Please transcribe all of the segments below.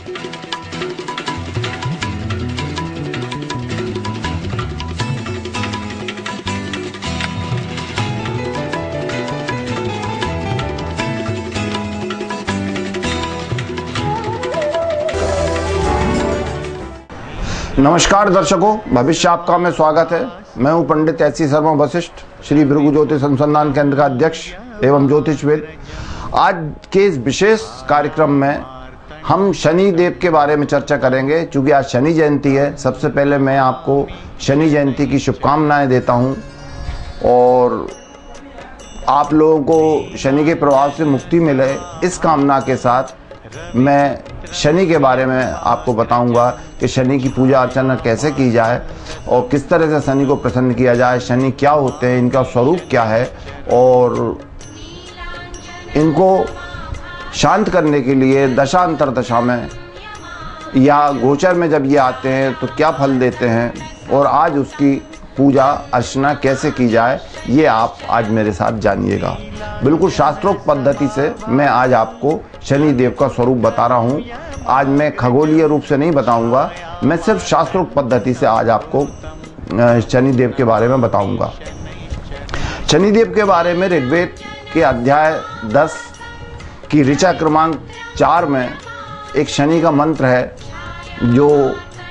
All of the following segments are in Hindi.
नमस्कार दर्शकों, भविष्य आपका में स्वागत है। मैं हूं पंडित एस.सी. शर्मा वशिष्ठ, श्री भृगु ज्योतिष अनुसंधान केंद्र का अध्यक्ष एवं ज्योतिषविद। आज के इस विशेष कार्यक्रम में हम शनि देव के बारे में चर्चा करेंगे। चूंकि आज शनि जयंती है, सबसे पहले मैं आपको शनि जयंती की शुभकामनाएं देता हूं और आप लोगों को शनि के प्रभाव से मुक्ति मिले, इस कामना के साथ मैं शनि के बारे में आपको बताऊंगा कि शनि की पूजा अर्चना कैसे की जाए और किस तरह से शनि को प्रसन्न किया जाए। शनि क्या होते हैं, इनका स्वरूप क्या है और इनको शांत करने के लिए दशा अंतरदशा में या गोचर में जब ये आते हैं तो क्या फल देते हैं और आज उसकी पूजा अर्चना कैसे की जाए, ये आप आज मेरे साथ जानिएगा। बिल्कुल शास्त्रोक्त पद्धति से मैं आज आपको शनि देव का स्वरूप बता रहा हूँ। आज मैं खगोलीय रूप से नहीं बताऊंगा, मैं सिर्फ शास्त्रोक्त पद्धति से आज आपको शनि देव के बारे में बताऊंगा। शनि देव के बारे में ऋग्वेद के अध्याय 10 की ऋचा क्रमांक 4 में एक शनि का मंत्र है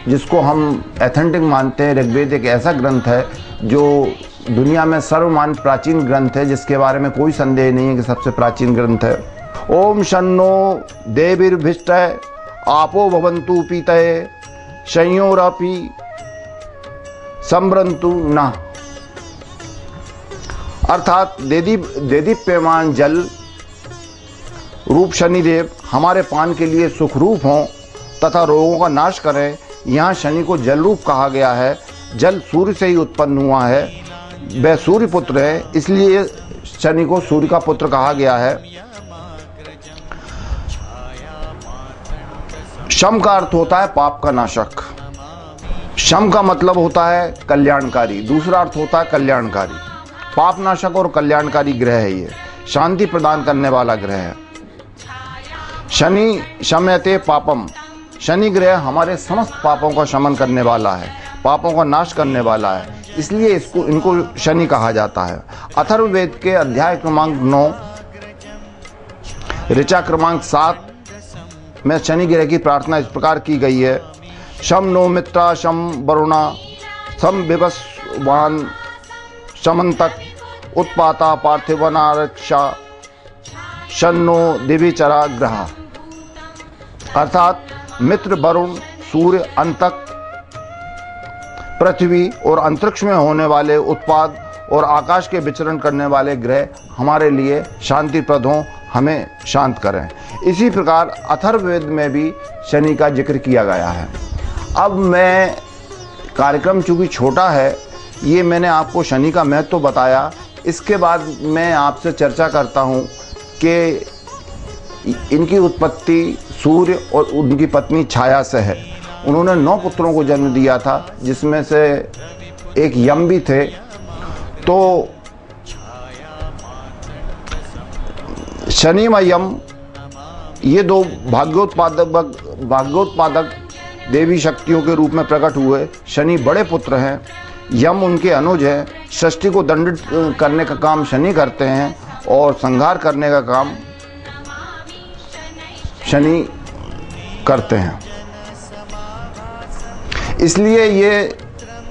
जिसको हम एथेंटिक मानते हैं। ऋग्वेद एक ऐसा ग्रंथ है जो दुनिया में सर्वमान्य प्राचीन ग्रंथ है, जिसके बारे में कोई संदेह नहीं है कि सबसे प्राचीन ग्रंथ है। ओम शन्नो देवीर्भिष्टः आपो भवन्तु पीतये संयोरपि सम्भ्रन्तु नः। अर्थात देदीप्यमान जल रूप शनिदेव हमारे पान के लिए सुख रूप हों तथा रोगों का नाश करें। यहाँ शनि को जल रूप कहा गया है। जल सूर्य से ही उत्पन्न हुआ है, वह सूर्य पुत्र है, इसलिए शनि को सूर्य का पुत्र कहा गया है। शम का अर्थ होता है पाप का नाशक। शम का मतलब होता है कल्याणकारी, दूसरा अर्थ होता है कल्याणकारी। पाप नाशक और कल्याणकारी ग्रह है, ये शांति प्रदान करने वाला ग्रह है। शनि शमयते पापम, शनि ग्रह हमारे समस्त पापों का शमन करने वाला है, पापों का नाश करने वाला है, इसलिए इनको शनि कहा जाता है। अथर्ववेद के अध्याय क्रमांक 9 ऋचा क्रमांक 7 में शनि ग्रह की प्रार्थना इस प्रकार की गई है। शम नो मित्रा शम वरुणा सम विवस्वान शमंतक उत्पाता पार्थिवनारक्षा शन्नो दिविचरा ग्रह। अर्थात मित्र वरुण, सूर्य, अंतक, पृथ्वी और अंतरिक्ष में होने वाले उत्पाद और आकाश के विचरण करने वाले ग्रह हमारे लिए शांतिप्रद हों, हमें शांत करें। इसी प्रकार अथर्ववेद में भी शनि का जिक्र किया गया है। अब मैं कार्यक्रम चूंकि छोटा है, ये मैंने आपको शनि का महत्व तो बताया। इसके बाद मैं आपसे चर्चा करता हूँ कि इनकी उत्पत्ति सूर्य और उनकी पत्नी छाया से है। उन्होंने 9 पुत्रों को जन्म दिया था, जिसमें से एक यम भी थे। तो शनि व यम ये 2 भाग्योत्पादक देवी शक्तियों के रूप में प्रकट हुए। शनि बड़े पुत्र हैं, यम उनके अनुज हैं। सृष्टि को दंडित करने का काम शनि करते हैं और संहार करने का काम शनि करते हैं। इसलिए ये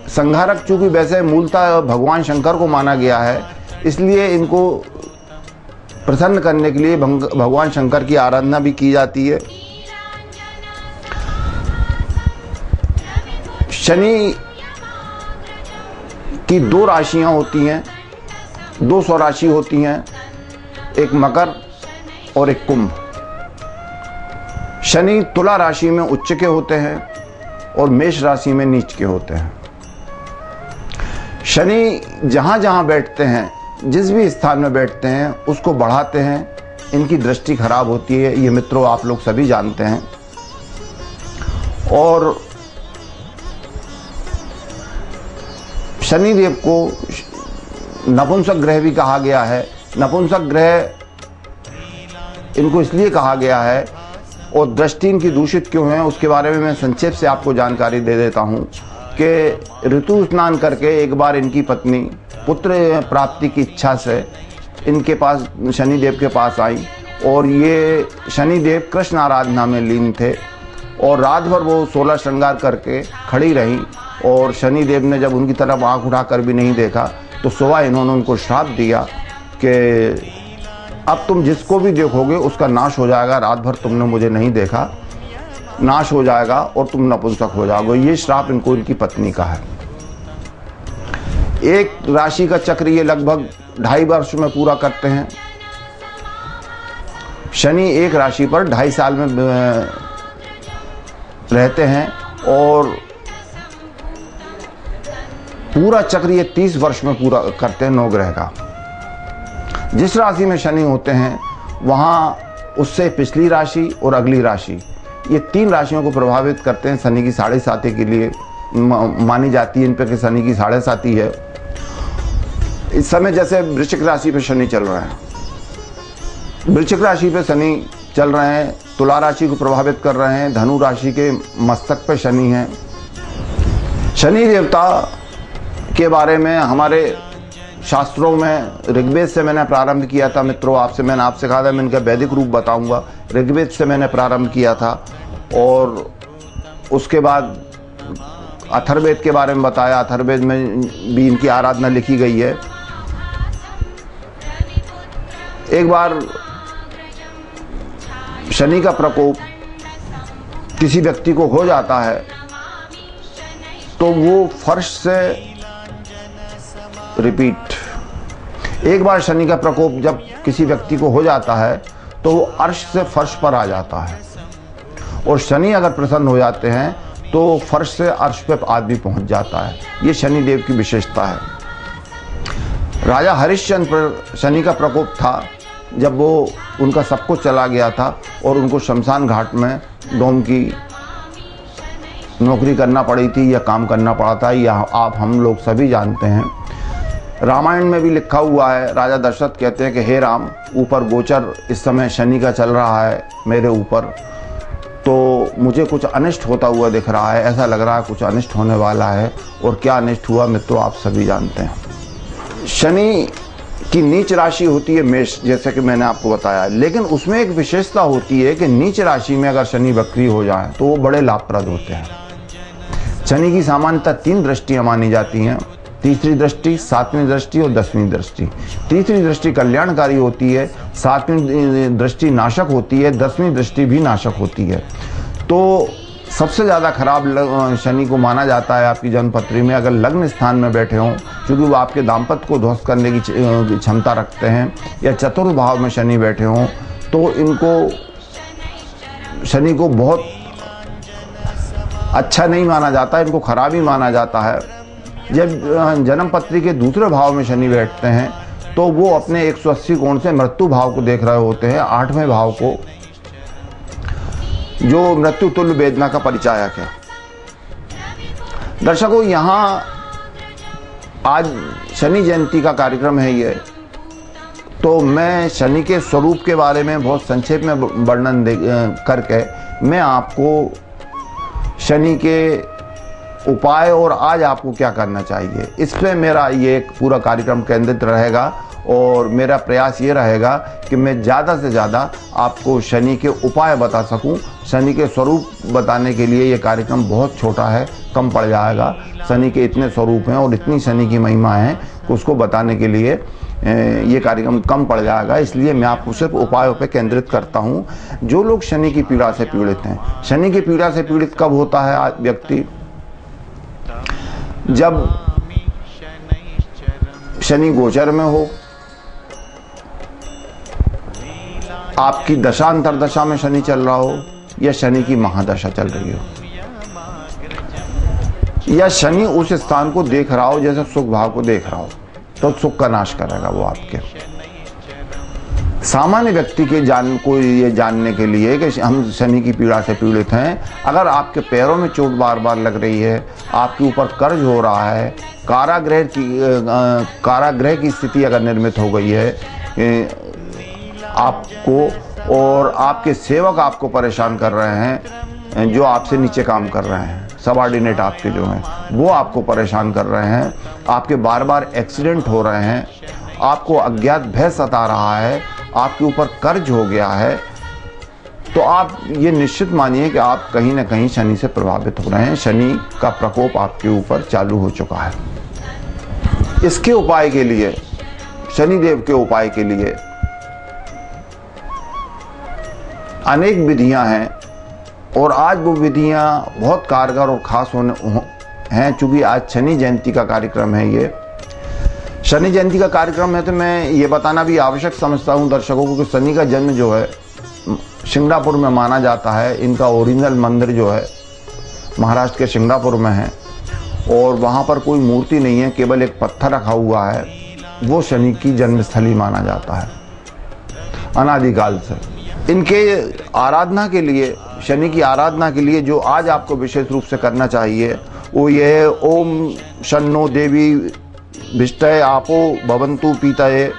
संहारक चूंकि वैसे मूलतः भगवान शंकर को माना गया है, इसलिए इनको प्रसन्न करने के लिए भगवान शंकर की आराधना भी की जाती है। शनि की 2 राशियां होती हैं, 2 स्वराशि होती हैं, एक मकर और एक कुंभ। शनि तुला राशि में उच्च के होते हैं और मेष राशि में नीच के होते हैं। शनि जहां जहां बैठते हैं, जिस भी स्थान में बैठते हैं, उसको बढ़ाते हैं। इनकी दृष्टि खराब होती है, ये मित्रों आप लोग सभी जानते हैं। और शनिदेव को नपुंसक ग्रह भी कहा गया है। नपुंसक ग्रह इनको इसलिए कहा गया है और दृष्टि इनकी दूषित क्यों है उसके बारे में मैं संक्षेप से आपको जानकारी दे देता हूँ कि ऋतु स्नान करके एक बार इनकी पत्नी पुत्र प्राप्ति की इच्छा से इनके पास शनिदेव के पास आई और ये शनिदेव कृष्ण आराधना में लीन थे और रात भर वो 16 श्रृंगार करके खड़ी रहीं और शनिदेव ने जब उनकी तरफ आंख उठाकर भी नहीं देखा तो सुबह इन्होंने उनको श्राप दिया कि अब तुम जिसको भी देखोगे उसका नाश हो जाएगा, रात भर तुमने मुझे नहीं देखा, नाश हो जाएगा और तुम नपुंसक हो जाओगे। ये श्राप इनको इनकी पत्नी का है। एक राशि का चक्र ये लगभग 2.5 वर्ष में पूरा करते हैं। शनि एक राशि पर 2.5 साल में रहते हैं और पूरा चक्र ये 30 वर्ष में पूरा करते हैं 9 ग्रह का। जिस राशि में शनि होते हैं वहाँ उससे पिछली राशि और अगली राशि ये 3 राशियों को प्रभावित करते हैं। शनि की 7.5 के लिए मानी जाती है इन पर कि शनि की 7.5 है। इस समय जैसे वृश्चिक राशि पे शनि चल रहे हैं, वृश्चिक राशि पे शनि चल रहे हैं, तुला राशि को प्रभावित कर रहे हैं, धनु राशि के मस्तक पे शनि है। शनि देवता के बारे में हमारे शास्त्रों में ऋग्वेद से मैंने प्रारंभ किया था मित्रों। मैंने आपसे कहा था मैं इनका वैदिक रूप बताऊंगा। ऋग्वेद से मैंने प्रारंभ किया था और उसके बाद अथर्ववेद के बारे में बताया। अथर्ववेद में भी इनकी आराधना लिखी गई है। एक बार शनि का प्रकोप किसी व्यक्ति को हो जाता है तो वो फर्श से रिपीट। एक बार शनि का प्रकोप जब किसी व्यक्ति को हो जाता है तो वो अर्श से फर्श पर आ जाता है और शनि अगर प्रसन्न हो जाते हैं तो फर्श से अर्श पे आदमी पहुंच जाता है। ये शनि देव की विशेषता है। राजा हरिश्चंद्र पर शनि का प्रकोप था जब वो उनका सब कुछ चला गया था और उनको शमशान घाट में डोम की नौकरी करना पड़ी थी या काम करना पड़ा था, यह आप हम लोग सभी जानते हैं। रामायण में भी लिखा हुआ है। राजा दशरथ कहते हैं कि हे राम, ऊपर गोचर इस समय शनि का चल रहा है मेरे ऊपर, तो मुझे कुछ अनिष्ट होता हुआ दिख रहा है, ऐसा लग रहा है कुछ अनिष्ट होने वाला है। और क्या अनिष्ट हुआ मित्रों आप सभी जानते हैं। शनि की नीच राशि होती है मेष, जैसे कि मैंने आपको बताया, लेकिन उसमें एक विशेषता होती है कि नीच राशि में अगर शनि वक्री हो जाए तो वो बड़े लाभप्रद होते हैं। शनि की सामान्यतः 3 दृष्टियां मानी जाती हैं, तीसरी दृष्टि, 7वीं दृष्टि और 10वीं दृष्टि। तीसरी दृष्टि कल्याणकारी होती है, 7वीं दृष्टि नाशक होती है, 10वीं दृष्टि भी नाशक होती है। तो सबसे ज़्यादा खराब शनि को माना जाता है आपकी जन्मपत्री में अगर लग्न स्थान में बैठे हों, क्योंकि वो आपके दाम्पत्य को ध्वस्त करने की क्षमता रखते हैं। या चतुर्थ भाव में शनि बैठे हों तो इनको शनि को बहुत अच्छा नहीं माना जाता, इनको खराब ही माना जाता है। जब जन्मपत्री के दूसरे भाव में शनि बैठते हैं तो वो अपने 180 कोण से मृत्यु भाव को देख रहे होते हैं, 8वें भाव को, जो मृत्यु तुल्य वेदना का परिचायक है। दर्शकों, यहाँ आज शनि जयंती का कार्यक्रम है ये, तो मैं शनि के स्वरूप के बारे में बहुत संक्षेप में वर्णन करके मैं आपको शनि के उपाय और आज आपको क्या करना चाहिए इस पे मेरा ये एक पूरा कार्यक्रम केंद्रित रहेगा। और मेरा प्रयास ये रहेगा कि मैं ज़्यादा से ज़्यादा आपको शनि के उपाय बता सकूं। शनि के स्वरूप बताने के लिए ये कार्यक्रम बहुत छोटा है, कम पड़ जाएगा। शनि के इतने स्वरूप हैं और इतनी शनि की महिमा है कि उसको बताने के लिए ये कार्यक्रम कम पड़ जाएगा। इसलिए मैं आपको सिर्फ उपायों पर केंद्रित करता हूँ। जो लोग शनि की पीड़ा से पीड़ित हैं, शनि की पीड़ा से पीड़ित कब होता है व्यक्ति? जब शनि गोचर में हो, आपकी दशांतर दशा में शनि चल रहा हो, या शनि की महादशा चल रही हो, या शनि उस स्थान को देख रहा हो जैसे सुख भाव को देख रहा हो, तो सुख का नाश करेगा वो आपके। सामान्य व्यक्ति के को ये जानने के लिए कि हम शनि की पीड़ा से पीड़ित हैं, अगर आपके पैरों में चोट बार बार लग रही है, आपके ऊपर कर्ज हो रहा है, कारागृह की स्थिति अगर निर्मित हो गई है आपको, और आपके सेवक आपको परेशान कर रहे हैं, जो आपसे नीचे काम कर रहे हैं, सबऑर्डिनेट आपके जो हैं वो आपको परेशान कर रहे हैं, आपके बार बार एक्सीडेंट हो रहे हैं, आपको अज्ञात भय सता रहा है, आपके ऊपर कर्ज हो गया है, तो आप ये निश्चित मानिए कि आप कहीं ना कहीं शनि से प्रभावित हो रहे हैं। शनि का प्रकोप आपके ऊपर चालू हो चुका है। इसके उपाय के लिए, शनिदेव के उपाय के लिए अनेक विधियां हैं और आज वो विधियां बहुत कारगर और खास हैं। चूंकि आज शनि जयंती का कार्यक्रम है, ये शनि जयंती का कार्यक्रम है, तो मैं ये बताना भी आवश्यक समझता हूँ दर्शकों को कि शनि का जन्म जो है सिंगापुर में माना जाता है। इनका ओरिजिनल मंदिर जो है महाराष्ट्र के सिंगापुर में है और वहाँ पर कोई मूर्ति नहीं है, केवल एक पत्थर रखा हुआ है। वो शनि की जन्मस्थली माना जाता है अनादिकाल से। इनके आराधना के लिए, शनि की आराधना के लिए जो आज आपको विशेष रूप से करना चाहिए वो ये है, ओम शन्नो देवी भिष्टय आपो भवन्तु पीतये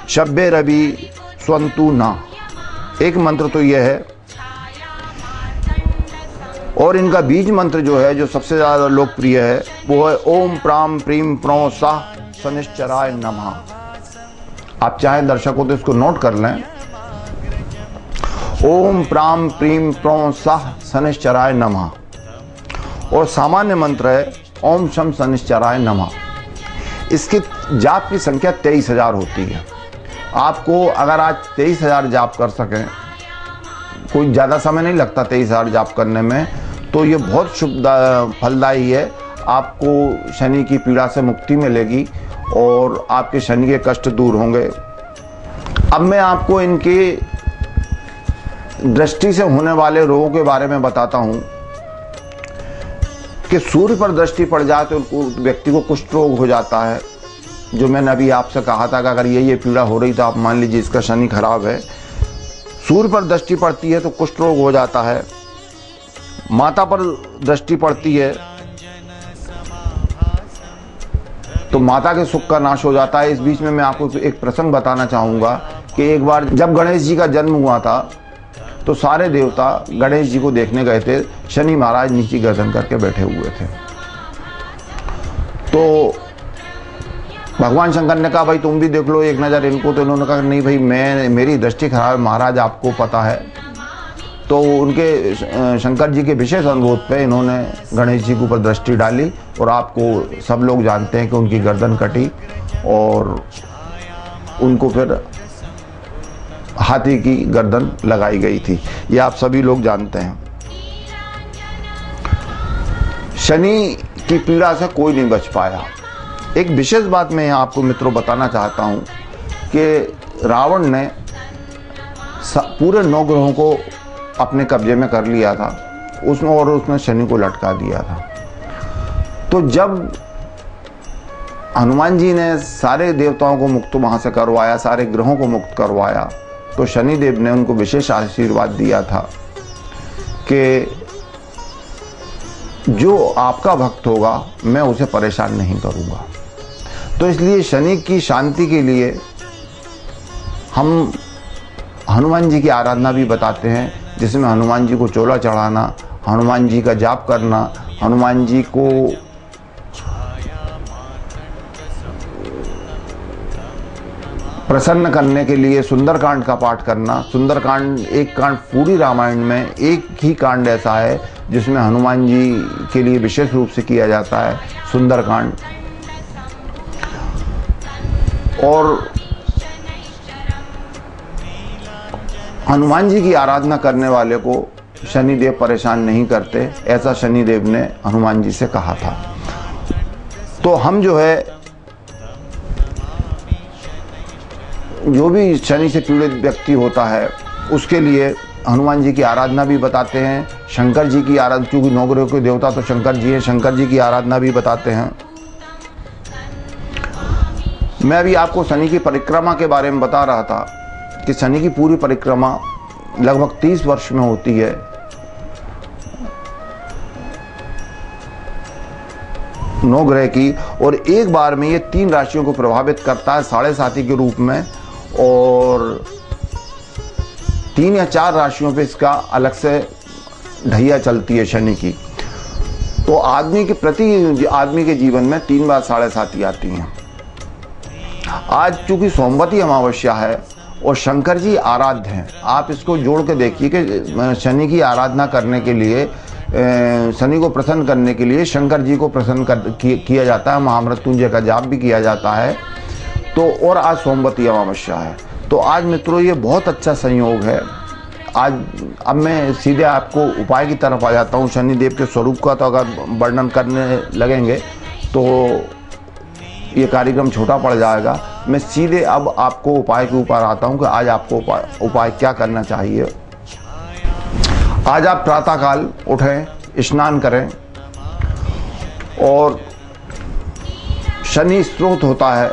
शब्बे रवि स्वन्तु ना। एक मंत्र तो यह है और इनका बीज मंत्र जो है, जो सबसे ज़्यादा लोकप्रिय है, वो है ओम प्राम प्रीम प्रो साह शनिश्चराय नमः। आप चाहें दर्शकों तो इसको नोट कर लें। ओम प्राम प्रीम प्रो साह शनिश्चराय नमः। और सामान्य मंत्र है ओम शम शनिश्चराय नमः। इसकी जाप की संख्या 23,000 होती है। आपको अगर आज 23,000 जाप कर सकें, कोई ज़्यादा समय नहीं लगता 23,000 जाप करने में, तो ये बहुत शुभ फलदायी है। आपको शनि की पीड़ा से मुक्ति मिलेगी और आपके शनि के कष्ट दूर होंगे। अब मैं आपको इनके दृष्टि से होने वाले रोगों के बारे में बताता हूँ कि सूर्य पर दृष्टि पड़ जाए तो उनको व्यक्ति को कुष्ठ रोग हो जाता है। जो मैंने अभी आपसे कहा था कि अगर ये पीड़ा हो रही तो आप मान लीजिए इसका शनि खराब है। सूर्य पर दृष्टि पड़ती है तो कुष्ठ रोग हो जाता है। माता पर दृष्टि पड़ती है तो माता के सुख का नाश हो जाता है। इस बीच में मैं आपको एक प्रसंग बताना चाहूँगा कि एक बार जब गणेश जी का जन्म हुआ था तो सारे देवता गणेश जी को देखने गए थे। शनि महाराज नीचे गर्दन करके बैठे हुए थे। तो भगवान शंकर ने कहा भाई तुम भी देख लो एक नज़र इनको। तो इन्होंने कहा नहीं भाई मेरी दृष्टि खराब है महाराज, आपको पता है। तो उनके शंकर जी के विशेष अनुरोध पे इन्होंने गणेश जी के ऊपर दृष्टि डाली और आपको सब लोग जानते हैं कि उनकी गर्दन कटी और उनको फिर हाथी की गर्दन लगाई गई थी। ये आप सभी लोग जानते हैं। शनि की पीड़ा से कोई नहीं बच पाया। एक विशेष बात मैं आपको मित्रों बताना चाहता हूं कि रावण ने पूरे 9 ग्रहों को अपने कब्जे में कर लिया था उसने शनि को लटका दिया था। तो जब हनुमान जी ने सारे देवताओं को मुक्त वहां से करवाया, सारे ग्रहों को मुक्त करवाया, तो शनिदेव ने उनको विशेष आशीर्वाद दिया था कि जो आपका भक्त होगा मैं उसे परेशान नहीं करूंगा। तो इसलिए शनि की शांति के लिए हम हनुमान जी की आराधना भी बताते हैं, जिसमें हनुमान जी को चोला चढ़ाना, हनुमान जी का जाप करना, हनुमान जी को प्रसन्न करने के लिए सुंदरकांड का पाठ करना। सुंदरकांड एक कांड पूरी रामायण में एक ही कांड ऐसा है जिसमें हनुमान जी के लिए विशेष रूप से किया जाता है, सुंदरकांड। और हनुमान जी की आराधना करने वाले को शनिदेव परेशान नहीं करते, ऐसा शनिदेव ने हनुमान जी से कहा था। तो हम जो है जो भी शनि से पीड़ित व्यक्ति होता है उसके लिए हनुमान जी की आराधना भी बताते हैं, शंकर जी की आराधना, क्योंकि 9 ग्रहों के देवता तो शंकर जी हैं, शंकर जी की आराधना भी बताते हैं। मैं अभी आपको शनि की परिक्रमा के बारे में बता रहा था कि शनि की पूरी परिक्रमा लगभग 30 वर्ष में होती है। 9 ग्रह की, और एक बार में ये 3 राशियों को प्रभावित करता है साढ़े साथी के रूप में। और 3 या 4 राशियों पे इसका अलग से ढैया चलती है शनि की। तो आदमी के जीवन में 3 बार 7.5 आती हैं। आज चूंकि सोमवती अमावस्या है और शंकर जी आराध्य हैं, आप इसको जोड़ के देखिए कि शनि की आराधना करने के लिए, शनि को प्रसन्न करने के लिए शंकर जी को प्रसन्न किया जाता है, महामृत्युंजय का जाप भी किया जाता है। तो और आज सोमवती अमावस्या है, तो आज मित्रों ये बहुत अच्छा संयोग है। आज अब मैं सीधे आपको उपाय की तरफ आ जाता हूँ। शनिदेव के स्वरूप का तो अगर वर्णन करने लगेंगे तो ये कार्यक्रम छोटा पड़ जाएगा। मैं सीधे अब आपको उपाय के ऊपर आता हूँ कि आज आपको उपाय क्या करना चाहिए। आज आप प्रातःकाल उठें, स्नान करें और शनि स्त्रोत होता है,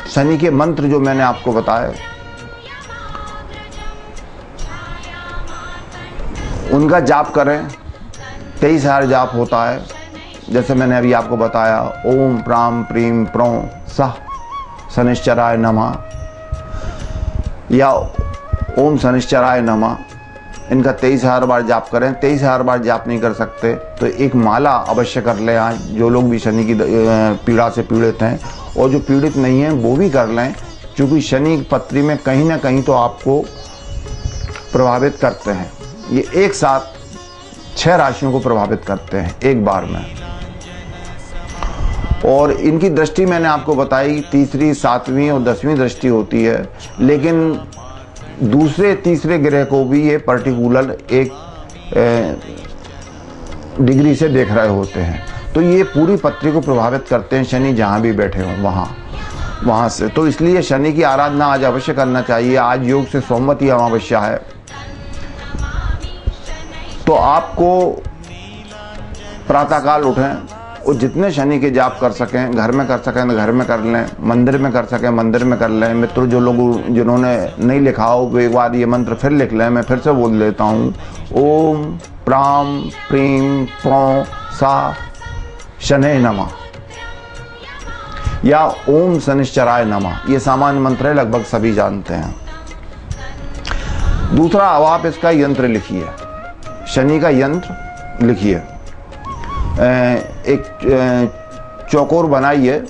शनि के मंत्र जो मैंने आपको बताए उनका जाप करें। 23,000 जाप होता है, जैसे मैंने अभी आपको बताया, ओम प्राम प्रीम प्रों सह शनिश्चराय नमः या ओम शनिश्चराय नमः, इनका 23,000 बार जाप करें। 23,000 बार जाप नहीं कर सकते तो एक माला अवश्य कर लें। आज जो लोग भी शनि की पीड़ा से पीड़ित हैं और जो पीड़ित नहीं हैं वो भी कर लें, क्योंकि शनि पत्री में कहीं ना कहीं तो आपको प्रभावित करते हैं। ये एक साथ 6 राशियों को प्रभावित करते हैं एक बार में, और इनकी दृष्टि मैंने आपको बताई, तीसरी, 7वीं और 10वीं दृष्टि होती है। लेकिन दूसरे तीसरे ग्रह को भी ये पर्टिकुलर एक डिग्री से देख रहे होते हैं, तो ये पूरी पत्री को प्रभावित करते हैं, शनि जहाँ भी बैठे हों वहाँ से। तो इसलिए शनि की आराधना आज अवश्य करना चाहिए। आज योग से सोमवती अमावस्या है, तो आपको प्रातःकाल उठें और जितने शनि के जाप कर सकें, घर में कर सकें तो घर में कर लें, मंदिर में कर सकें मंदिर में कर लें। मित्रों, जो लोग जिन्होंने नहीं लिखा हो वो एक बार ये मंत्र फिर लिख लें, मैं फिर से बोल लेता हूँ। ओम प्राम प्रीम प्रों सा शनै नमः या ओम शनिश्चराय नमः, ये सामान्य मंत्र है, लगभग सभी जानते हैं। दूसरा, अब आप इसका यंत्र लिखिए, शनि का यंत्र लिखिए। एक चौकोर बनाइए,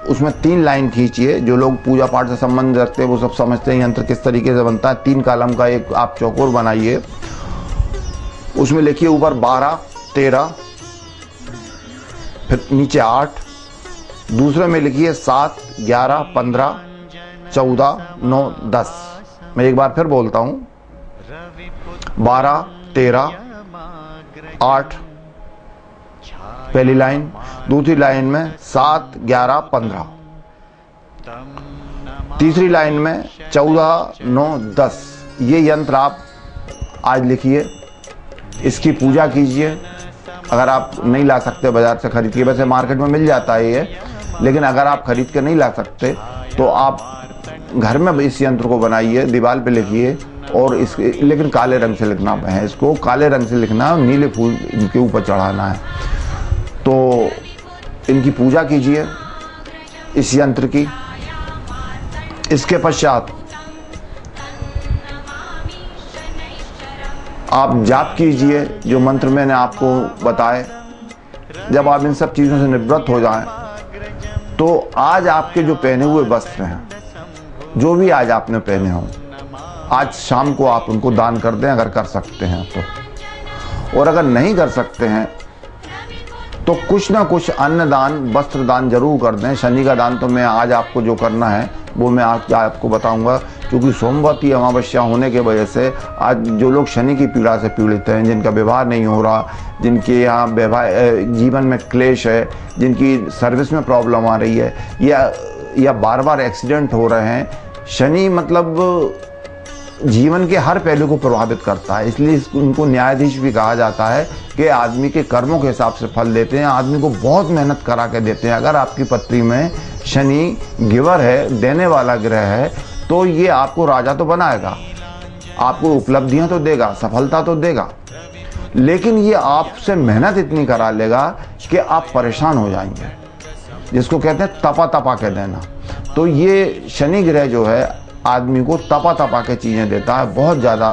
उसमें 3 लाइन खींचिए। जो लोग पूजा पाठ से संबंध रखते हैं वो सब समझते हैं यंत्र किस तरीके से बनता है। 3 कॉलम का एक आप चौकोर बनाइए, उसमें लिखिए ऊपर 12, 13, फिर नीचे 8, दूसरे में लिखिए 7, 11, 15, 14, 9, 10। मैं एक बार फिर बोलता हूँ, 12, 13, 8 पहली लाइन, दूसरी लाइन में 7, 11, 15, तीसरी लाइन में 14, 9, 10। ये यंत्र आप आज लिखिए, इसकी पूजा कीजिए। अगर आप नहीं ला सकते बाजार से खरीद के, वैसे मार्केट में मिल जाता है ये, लेकिन अगर आप खरीद के नहीं ला सकते तो आप घर में इस यंत्र को बनाइए, दीवार पे लिखिए और इसके, लेकिन काले रंग से लिखना है, इसको काले रंग से लिखना है, नीले फूल इनके ऊपर चढ़ाना है। तो इनकी पूजा कीजिए इस यंत्र की। इसके पश्चात आप जाप कीजिए जो मंत्र मैंने आपको बताए। जब आप इन सब चीज़ों से निवृत्त हो जाएं तो आज आपके जो पहने हुए वस्त्र हैं, जो भी आज आपने पहने हों, आज शाम को आप उनको दान कर दें अगर कर सकते हैं तो। और अगर नहीं कर सकते हैं तो कुछ ना कुछ अन्न दान, वस्त्र दान जरूर कर दें। शनि का दान तो मैं आज आपको जो करना है वो मैं आपको बताऊंगा, क्योंकि सोमवती अमावस्या होने के वजह से आज जो लोग शनि की पीड़ा से पीड़ित हैं, जिनका व्यवहार नहीं हो रहा, जिनके यहाँ जीवन में क्लेश है, जिनकी सर्विस में प्रॉब्लम आ रही है, या बार बार एक्सीडेंट हो रहे हैं, शनि मतलब जीवन के हर पहलू को प्रभावित करता है। इसलिए उनको न्यायाधीश भी कहा जाता है कि आदमी के कर्मों के हिसाब से फल देते हैं, आदमी को बहुत मेहनत करा के देते हैं। अगर आपकी पत्री में शनि गिवर है, देने वाला ग्रह है, तो ये आपको राजा तो बनाएगा, आपको उपलब्धियां तो देगा, सफलता तो देगा, लेकिन ये आपसे मेहनत इतनी करा लेगा कि आप परेशान हो जाएंगे, जिसको कहते हैं तपा तपा के देना। तो ये शनि ग्रह जो है आदमी को तपा तपा के चीज़ें देता है, बहुत ज़्यादा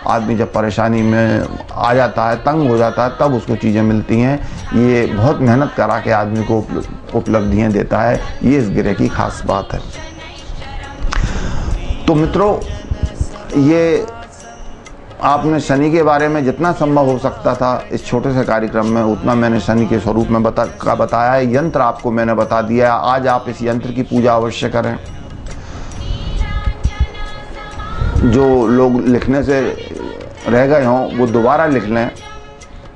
आदमी जब परेशानी में आ जाता है, तंग हो जाता है, तब उसको चीज़ें मिलती हैं। ये बहुत मेहनत करा के आदमी को उपलब्धियाँ देता है। ये इस ग्रह की खास बात है। तो मित्रों, ये आपने शनि के बारे में जितना संभव हो सकता था इस छोटे से कार्यक्रम में उतना मैंने शनि के स्वरूप में बताया है। यंत्र आपको मैंने बता दिया है। आज आप इस यंत्र की पूजा अवश्य करें। जो लोग लिखने से रह गए हों वो दोबारा लिख लें।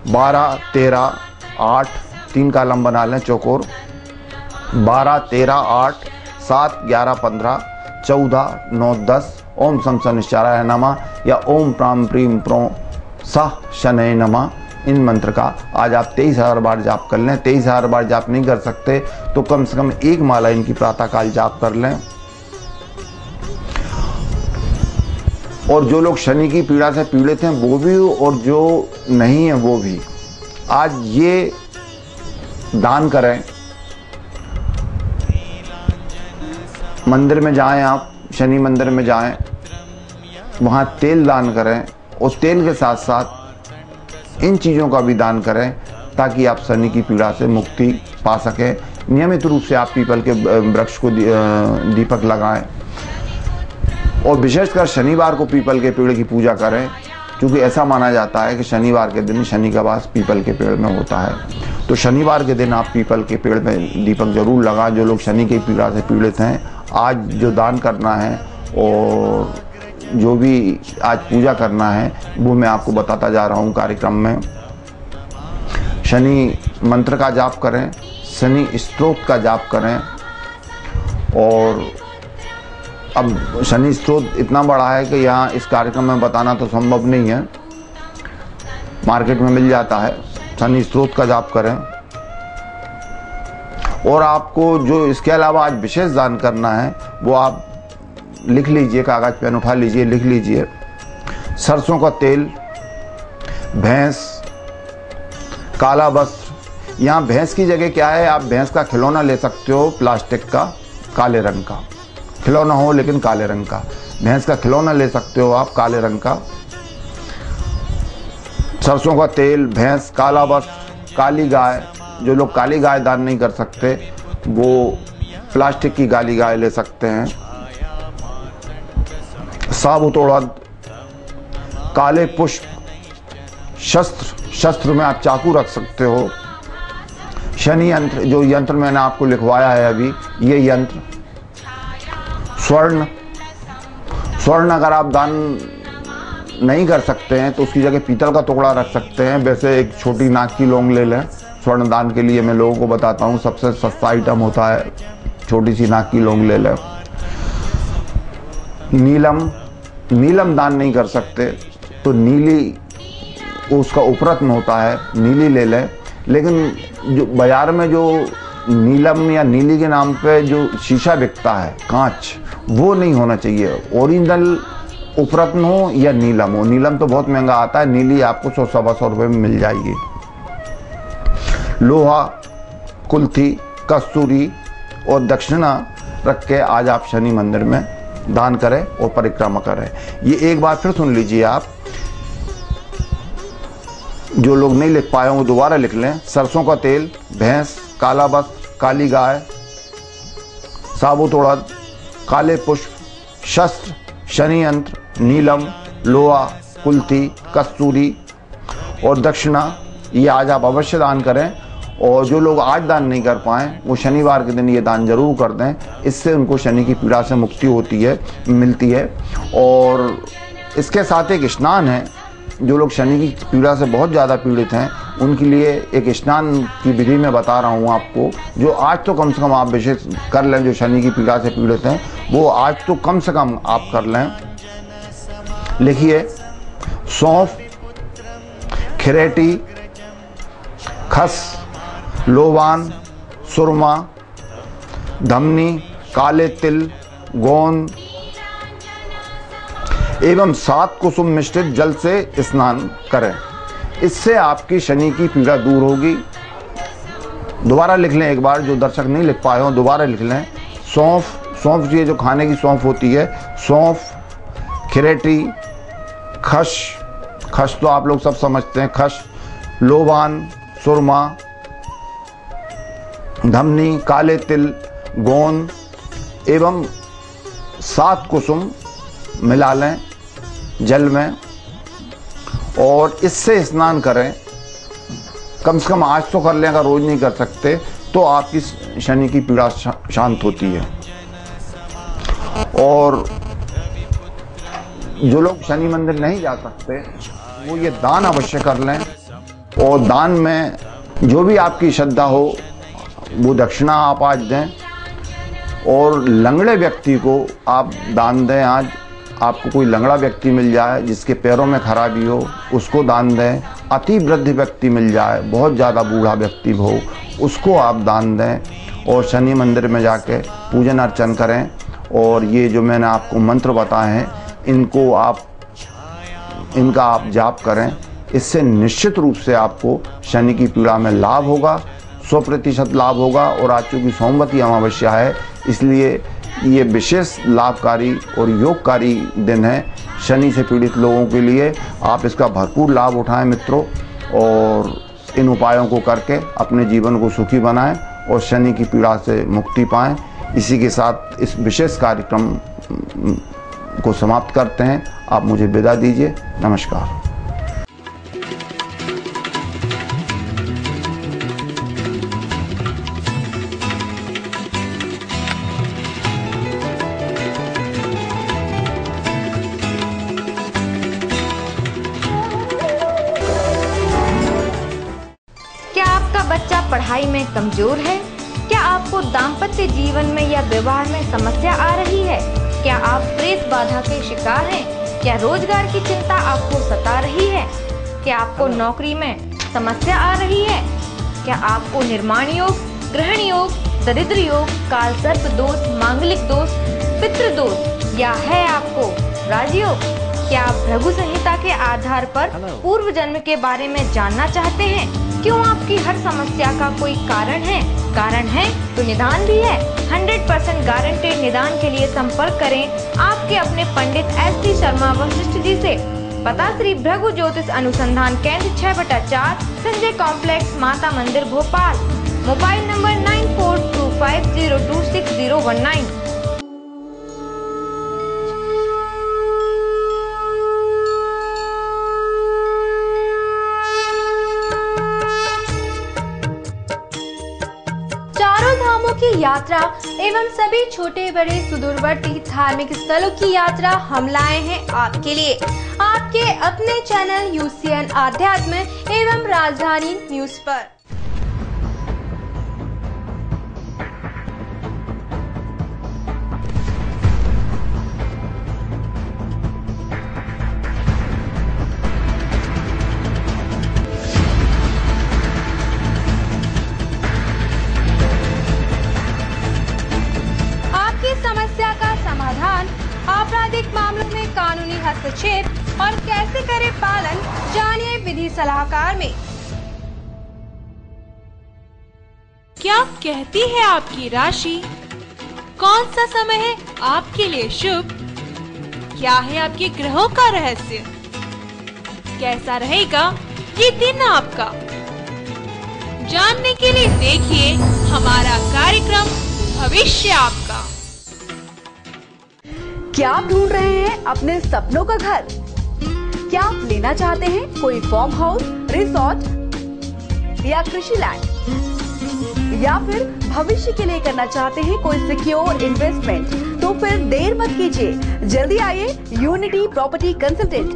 12 13 8, 3 कॉलम बना लें चौकोर। 12 13 8 7 11 15 14 9 10 ओम सम शनिश्चराय नमः या ओम प्राम प्रीम प्रो सह शनय नमः, इन मंत्र का आज आप 23,000 बार जाप कर लें। 23,000 बार जाप नहीं कर सकते तो कम से कम एक माला इनकी प्रातःकाल जाप कर लें। और जो लोग शनि की पीड़ा से पीड़ित हैं वो भी, और जो नहीं है वो भी, आज ये दान करें। मंदिर में जाएं, आप शनि मंदिर में जाएं, वहाँ तेल दान करें। उस तेल के साथ साथ इन चीज़ों का भी दान करें ताकि आप शनि की पीड़ा से मुक्ति पा सकें। नियमित रूप से आप पीपल के वृक्ष को दीपक लगाएं और विशेषकर शनिवार को पीपल के पेड़ की पूजा करें, क्योंकि ऐसा माना जाता है कि शनिवार के दिन शनि का वास पीपल के पेड़ में होता है। तो शनिवार के दिन आप पीपल के पेड़ में दीपक जरूर लगाएं। जो लोग शनि की पीड़ा से पीड़ित हैं, आज जो दान करना है और जो भी आज पूजा करना है वो मैं आपको बताता जा रहा हूँ कार्यक्रम में। शनि मंत्र का जाप करें, शनि स्तोत्र का जाप करें। और अब शनि स्तोत्र इतना बड़ा है कि यहाँ इस कार्यक्रम में बताना तो संभव नहीं है, मार्केट में मिल जाता है। शनि स्तोत्र का जाप करें। और आपको जो इसके अलावा आज विशेष दान करना है वो आप लिख लीजिए, कागज पेन उठा लीजिए, लिख लीजिए। सरसों का तेल, भैंस, काला वस्त्र। यहाँ भैंस की जगह क्या है, आप भैंस का खिलौना ले सकते हो, प्लास्टिक का, काले रंग का खिलौना हो लेकिन काले रंग का। भैंस का खिलौना ले सकते हो आप काले रंग का। सरसों का तेल, भैंस, काला वस्त्र, काली गाय। जो लोग काली गाय दान नहीं कर सकते वो प्लास्टिक की काली गाय ले सकते हैं। साबुत उड़द, काले पुष्प, शस्त्र, शस्त्र में आप चाकू रख सकते हो। शनि यंत्र, जो यंत्र मैंने आपको लिखवाया है अभी, ये यंत्र। स्वर्ण, स्वर्ण अगर आप दान नहीं कर सकते हैं तो उसकी जगह पीतल का टुकड़ा रख सकते हैं। वैसे एक छोटी नाक की लौंग ले लें। स्वर्ण दान के लिए मैं लोगों को बताता हूँ सबसे सस्ता आइटम होता है, छोटी सी नाक की लौंग ले लें। नीलम, नीलम दान नहीं कर सकते तो नीली, उसका उपरत्न होता है, नीली ले लें। लेकिन जो बाजार में जो नीलम या नीली के नाम पे जो शीशा बिकता है, कांच, वो नहीं होना चाहिए। ओरिजिनल उपरत्न हो या नीलम हो। नीलम तो बहुत महंगा आता है, नीली आपको 100-125 रुपये में मिल जाएगी। लोहा, कुल्थी, कस्तूरी और दक्षिणा रख के आज आप शनि मंदिर में दान करें और परिक्रमा करें। ये एक बार फिर सुन लीजिए आप, जो लोग नहीं लिख पाए वो दोबारा लिख लें। सरसों का तेल, भैंस, काला वस्त्र, काली गाय, साबुत उड़द, काले पुष्प, शस्त्र, शनि यंत्र, नीलम, लोहा, कुल्थी, कस्तूरी और दक्षिणा, ये आज आप अवश्य दान करें। और जो लोग आज दान नहीं कर पाए वो शनिवार के दिन ये दान जरूर कर दें। इससे उनको शनि की पीड़ा से मुक्ति होती है, मिलती है। और इसके साथ एक स्नान है। जो लोग शनि की पीड़ा से बहुत ज़्यादा पीड़ित हैं उनके लिए एक स्नान की विधि मैं बता रहा हूँ आपको, जो आज तो कम से कम आप विशेष कर लें। जो शनि की पीड़ा से पीड़ित हैं वो आज तो कम से कम आप कर लें। लिखिए, सौंफ, खिरेटी, खस, लोबान, सुरमा, धमनी, काले तिल, गोंद एवं 7 कुसुम मिश्रित जल से स्नान करें। इससे आपकी शनि की पीड़ा दूर होगी। दोबारा लिख लें एक बार, जो दर्शक नहीं लिख पाए हो दोबारा लिख लें। सौंफ, सौंफ ये जो खाने की सौंफ होती है, सौंफ, खिरेटी, खश तो आप लोग सब समझते हैं। खश, लोबान, सुरमा, धमनी, काले तिल, गोंद एवं 7 कुसुम मिला लें जल में और इससे स्नान करें। कम से कम आज तो कर लें, अगर रोज नहीं कर सकते तो आपकी शनि की पीड़ा शांत होती है। और जो लोग शनि मंदिर नहीं जा सकते वो ये दान अवश्य कर लें, और दान में जो भी आपकी श्रद्धा हो वो दक्षिणा आप आज दें, और लंगड़े व्यक्ति को आप दान दें। आज आपको कोई लंगड़ा व्यक्ति मिल जाए जिसके पैरों में खराबी हो उसको दान दें। अति वृद्ध व्यक्ति मिल जाए, बहुत ज़्यादा बूढ़ा व्यक्ति हो, उसको आप दान दें, और शनि मंदिर में जाके पूजन अर्चन करें। और ये जो मैंने आपको मंत्र बताए हैं इनका आप जाप करें। इससे निश्चित रूप से आपको शनि की पीड़ा में लाभ होगा, 100% लाभ होगा। और आज चूँकि सोमवती अमावस्या है इसलिए ये विशेष लाभकारी और योगकारी दिन है शनि से पीड़ित लोगों के लिए। आप इसका भरपूर लाभ उठाएं मित्रों, और इन उपायों को करके अपने जीवन को सुखी बनाएं और शनि की पीड़ा से मुक्ति पाएं। इसी के साथ इस विशेष कार्यक्रम को समाप्त करते हैं। आप मुझे विदा दीजिए। नमस्कार। क्या आपका बच्चा पढ़ाई में कमजोर है? क्या आपको दाम्पत्य जीवन में या विवाह में समस्या आ रही है? क्या आप प्रेत बाधा के शिकार हैं? क्या रोजगार की चिंता आपको सता रही है? क्या आपको नौकरी में समस्या आ रही है? क्या आपको निर्माण योग, ग्रहण योग, दरिद्र योग, काल सर्प दोष, मांगलिक दोष, पितृ दोष या है आपको राजयोग? क्या आप भृगु संहिता के आधार पर पूर्व जन्म के बारे में जानना चाहते हैं? क्यों आपकी हर समस्या का कोई कारण है? कारण है तो निदान भी है। 100% गारंटेड निदान के लिए संपर्क करें आपके अपने पंडित S.D. शर्मा वशिष्ठ जी से। पता श्री भृगु ज्योतिष अनुसंधान केंद्र 6/4 संजय कॉम्प्लेक्स, माता मंदिर, भोपाल। Mobile number 9425026019। की यात्रा एवं सभी छोटे बड़े सुदूरवर्ती धार्मिक स्थलों की यात्रा हम लाए हैं आपके लिए, आपके अपने चैनल UCN आध्यात्म एवं राजधानी न्यूज पर। समस्या का समाधान, आपराधिक मामलों में कानूनी हस्तक्षेप और कैसे करें पालन, जानिए विधि सलाहकार में। क्या कहती है आपकी राशि? कौन सा समय है आपके लिए शुभ? क्या है आपके ग्रहों का रहस्य? कैसा रहेगा ये दिन आपका? जानने के लिए देखिए हमारा कार्यक्रम भविष्य आपका। क्या आप ढूंढ रहे हैं अपने सपनों का घर? क्या आप लेना चाहते हैं कोई फार्म हाउस, रिसोर्ट या कृषि लैंड, या फिर भविष्य के लिए करना चाहते हैं कोई सिक्योर इन्वेस्टमेंट? तो फिर देर मत कीजिए, जल्दी आइए यूनिटी प्रॉपर्टी कंसल्टेंट,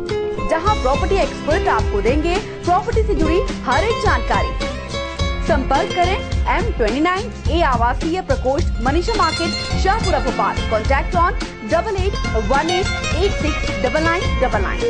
जहां प्रॉपर्टी एक्सपर्ट आपको देंगे प्रॉपर्टी से जुड़ी हर एक जानकारी। संपर्क करें M29A आवासीय प्रकोष्ठ, Manisha market, Shahpura, Bhopal. Contact on 8818869999।